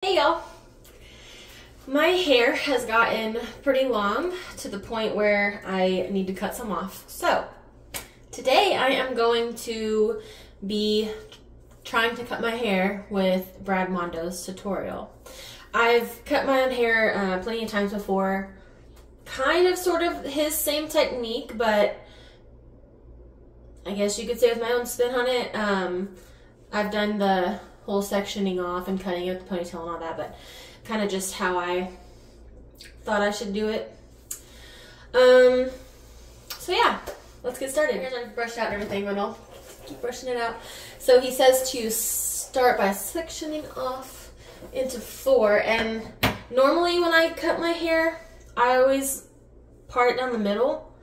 Hey y'all! My hair has gotten pretty long to the point where I need to cut some off. So today I am going to be trying to cut my hair with Brad Mondo's tutorial. I've cut my own hair plenty of times before, kind of sort of his same technique, but I guess you could say with my own spin on it. I've done the whole sectioning off and cutting it with the ponytail and all that, but kind of just how I thought I should do it. So yeah, let's get started. Here's I've brushed out and everything, but I'll keep brushing it out. So he says to start by sectioning off into 4, and normally when I cut my hair, I always part it down the middle.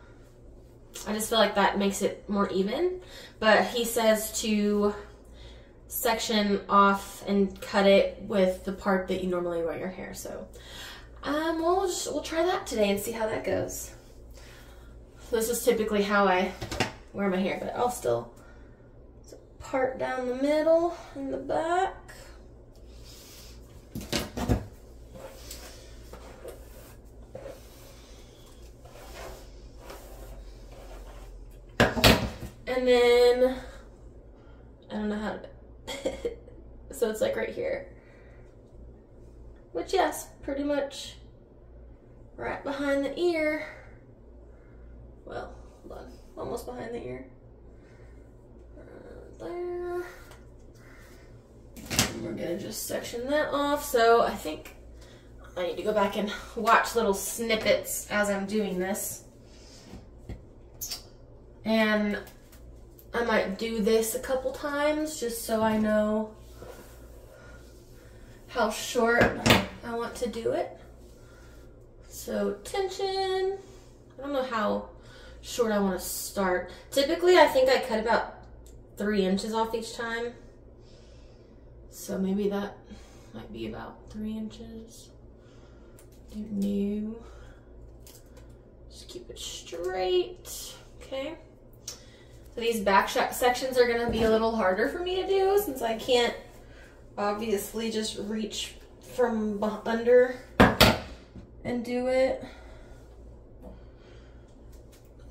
I just feel like that makes it more even, but he says to section off and cut it with the part that you normally wear your hair. So we'll try that today and see how that goes. So this is typically how I wear my hair, but I'll still part down the middle and the back. And then I don't know how to so it's like right here, which yes, pretty much right behind the ear. Well, hold on, almost behind the ear. Right there. And we're gonna just section that off. So I think I need to go back and watch little snippets as I'm doing this. And I might do this a couple times just so I know how short I want to do it. So tension, I don't know how short I want to start. Typically I think I cut about 3 inches off each time. So maybe that might be about 3 inches. New. Just keep it straight, okay? So these back sections are going to be a little harder for me to do since I can't obviously just reach from under and do it.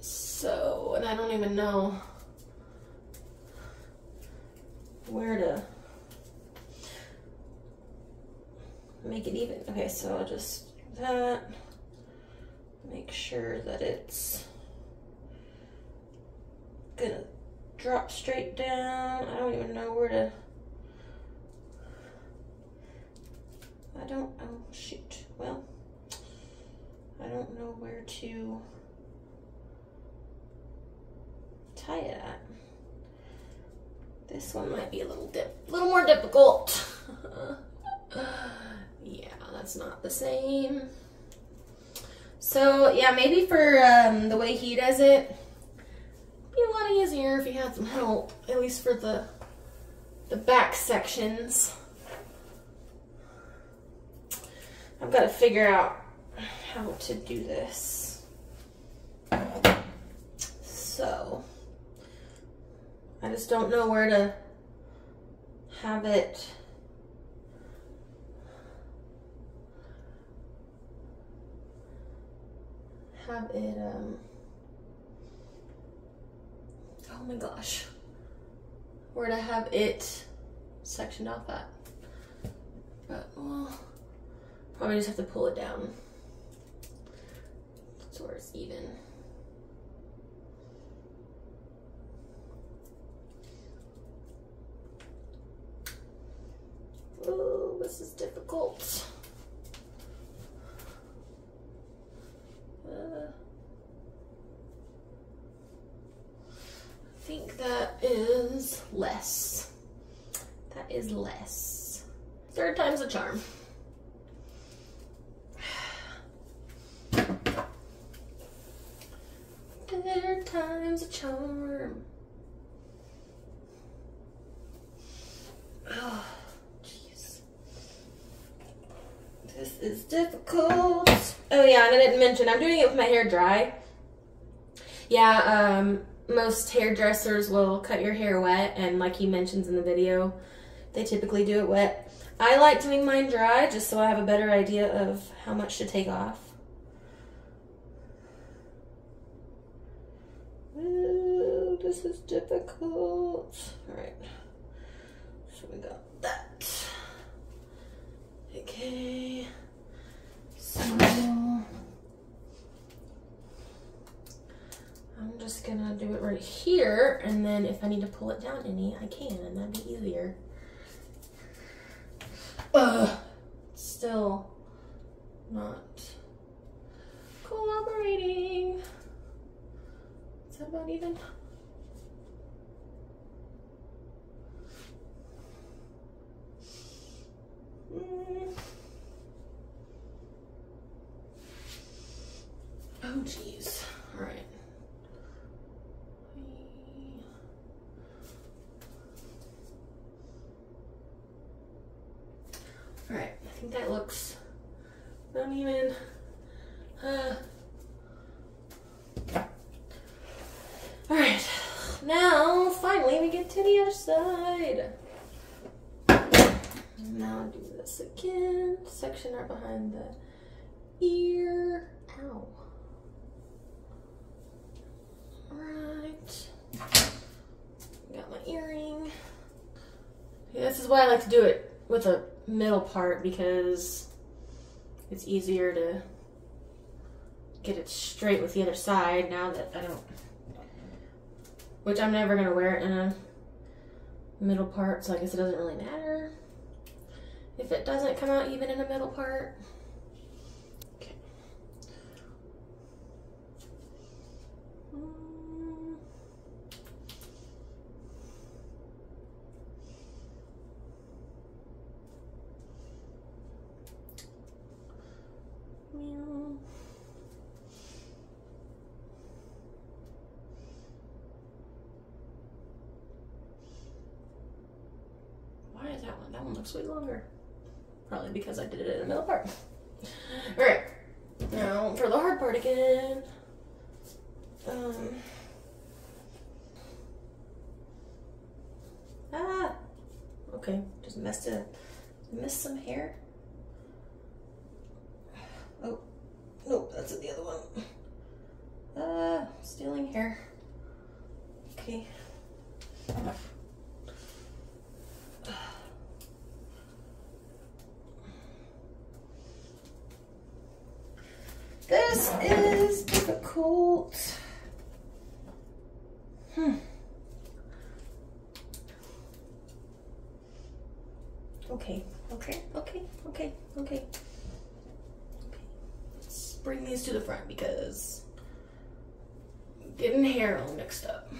So, and I don't even know where to make it even. Okay, so I'll just do that. Make sure that it's gonna drop straight down. I don't even know where to. Oh shoot. Well, I don't know where to tie it at. This one might be a little more difficult. Yeah, that's not the same. So yeah, maybe for the way he does it, be a lot easier if you had some help, at least for the back sections. I've got to figure out how to do this. So I just don't know where to have it. Oh my gosh, where to have it sectioned off at. But well, probably just have to pull it down so it's even. Oh, this is difficult. I think that is less. That is less. 3rd time's a charm. Third time's a charm. Oh, jeez. This is difficult. Oh yeah, and I didn't mention, I'm doing it with my hair dry. Yeah, most hairdressers will cut your hair wet, and like he mentions in the video, they typically do it wet. I like doing mine dry just so I have a better idea of how much to take off. Ooh, this is difficult. Alright. So we got that. Okay. So I'm just gonna do it right here, and then if I need to pull it down any, I can, and that'd be easier. Still not cooperating. Is that about even? Oh, geez. All right. All right. I think that looks not even. All right. Now, finally, we get to the other side. Now do this again. Section right behind the ear. Ow. Alright. Got my earring. Yeah, this is why I like to do it with a middle part, because it's easier to get it straight with the other side now that I don't, which I'm never going to wear it in a middle part, so I guess it doesn't really matter if it doesn't come out even in a middle part. Okay. Why is that one? That one looks way longer. Probably because I did it in the middle part. Alright. Now for the hard part again. Okay. Just missed some hair. Oh. Nope, that's the other one. Stealing hair. Okay. This is difficult. Okay. Let's bring these to the front because I'm getting hair all mixed up.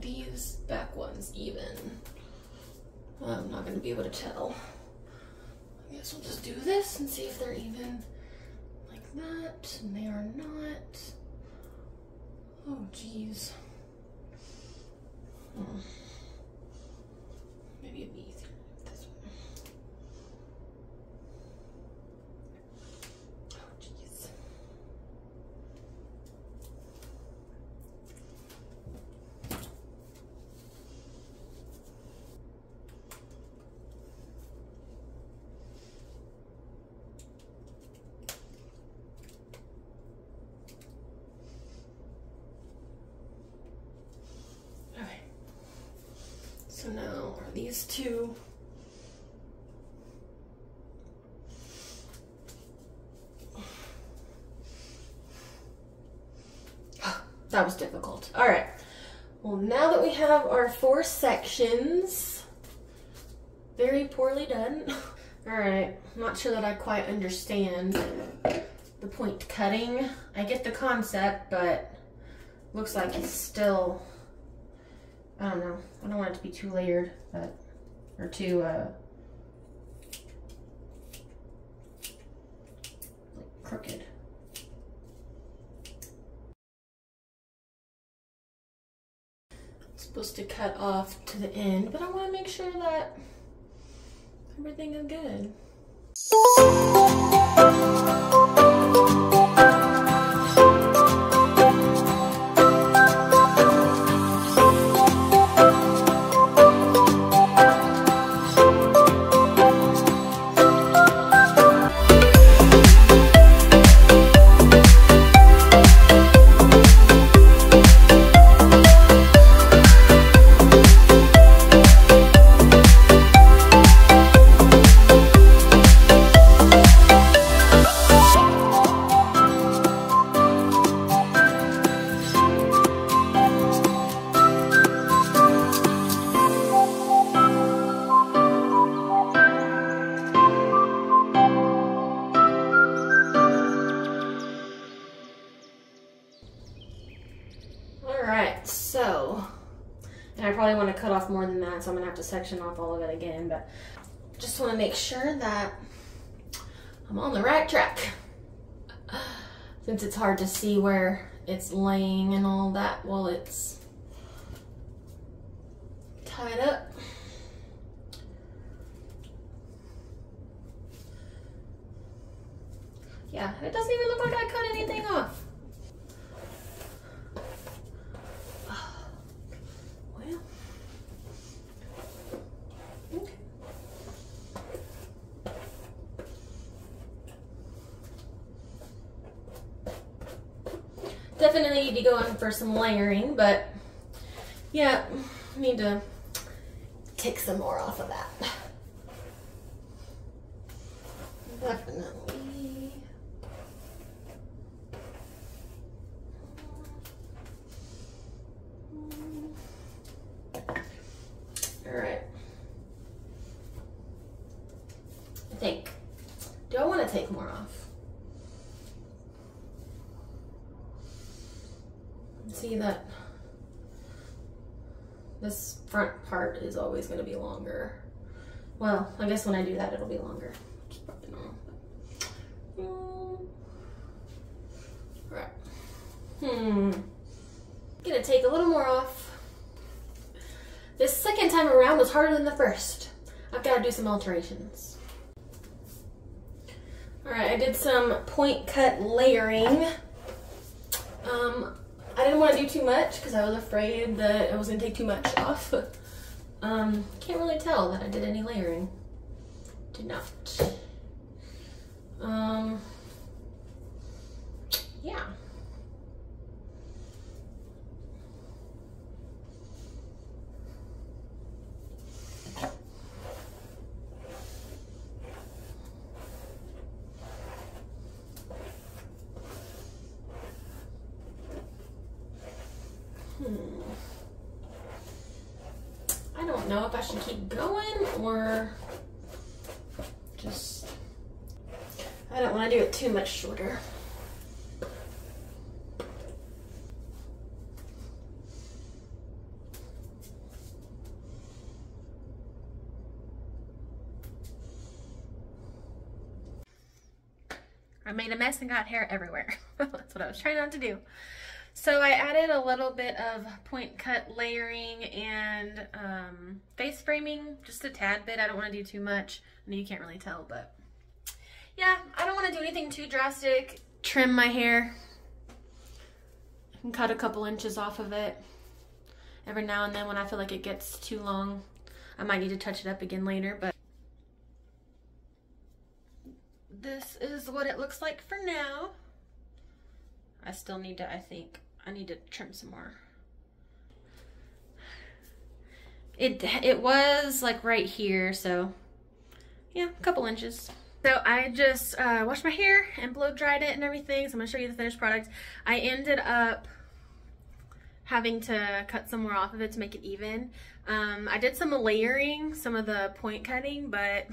These back ones even. I'm not going to be able to tell. I guess we'll just do this and see if they're even like that. And they are not. Oh, geez. Maybe it'd be easier this one. Oh, geez. So now are these two. That was difficult. All right. Well, now that we have our 4 sections, very poorly done. All right. I'm not sure that I quite understand the point cutting. I get the concept, but looks like it's still, I don't know. I don't want it to be too layered, but, or too, crooked. It's supposed to cut off to the end, but I want to make sure that everything is good. Alright, so, and I probably want to cut off more than that, so I'm going to have to section off all of it again, but just want to make sure that I'm on the right track. Since it's hard to see where it's laying and all that while it's tied up. Yeah, it doesn't even look like I cut anything off. Well, okay. Definitely need to go in for some layering, but yeah, need to take some more off of that. Definitely. All right. I think. Do I want to take more off? See that this front part is always going to be longer. Well, I guess when I do that, it'll be longer. Which is probably normal. Right. Gonna take a little more off. This second time around was harder than the first. I've got to do some alterations. Alright, I did some point cut layering. I didn't want to do too much because I was afraid that it was going to take too much off. Can't really tell that I did any layering. Did not. Yeah. I don't know if I should keep going or just, I don't want to do it too much shorter. I made a mess and got hair everywhere. That's what I was trying not to do. So I added a little bit of point cut layering and face framing, just a tad bit. I don't want to do too much. I know you can't really tell, but yeah, I don't want to do anything too drastic. Trim my hair and cut a couple inches off of it. Every now and then when I feel like it gets too long, I might need to touch it up again later, but this is what it looks like for now. I still need to, I think, I need to trim some more. It was like right here, so yeah, a couple inches. So I just washed my hair and blow dried it and everything, so I'm gonna show you the finished product. I ended up having to cut some more off of it to make it even. I did some layering, some of the point cutting, but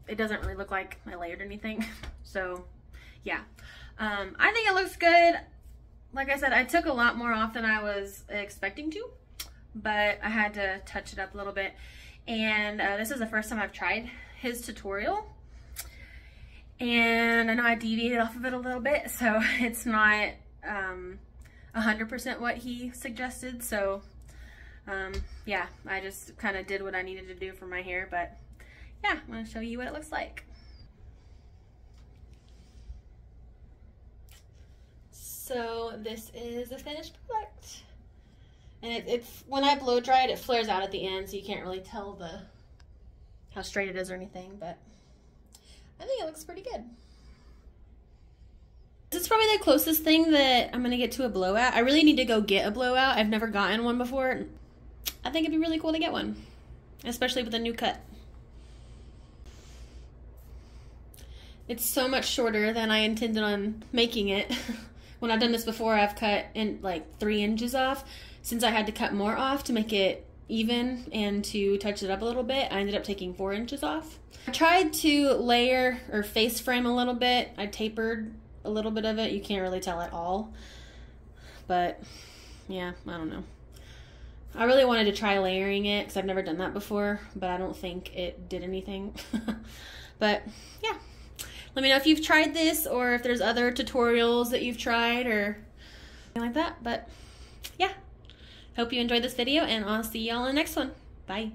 it doesn't really look like I layered anything. So yeah, I think it looks good. Like I said, I took a lot more off than I was expecting to, but I had to touch it up a little bit. And this is the first time I've tried his tutorial. And I know I deviated off of it a little bit, so it's not 100% what he suggested. So yeah, I just kind of did what I needed to do for my hair, but yeah, I'm gonna show you what it looks like. So this is the finished product. And it's when I blow dry it, it flares out at the end, so you can't really tell how straight it is or anything, but I think it looks pretty good. This is probably the closest thing that I'm gonna get to a blowout. I really need to go get a blowout. I've never gotten one before. I think it'd be really cool to get one, especially with a new cut. It's so much shorter than I intended on making it. When I've done this before, I've cut in like 3 inches off. Since I had to cut more off to make it even and to touch it up a little bit, I ended up taking 4 inches off. I tried to layer or face frame a little bit. I tapered a little bit of it. You can't really tell at all. But yeah, I don't know. I really wanted to try layering it because I've never done that before, but I don't think it did anything. But yeah. Let me know if you've tried this or if there's other tutorials that you've tried or anything like that. But yeah, hope you enjoyed this video, and I'll see y'all in the next one. Bye.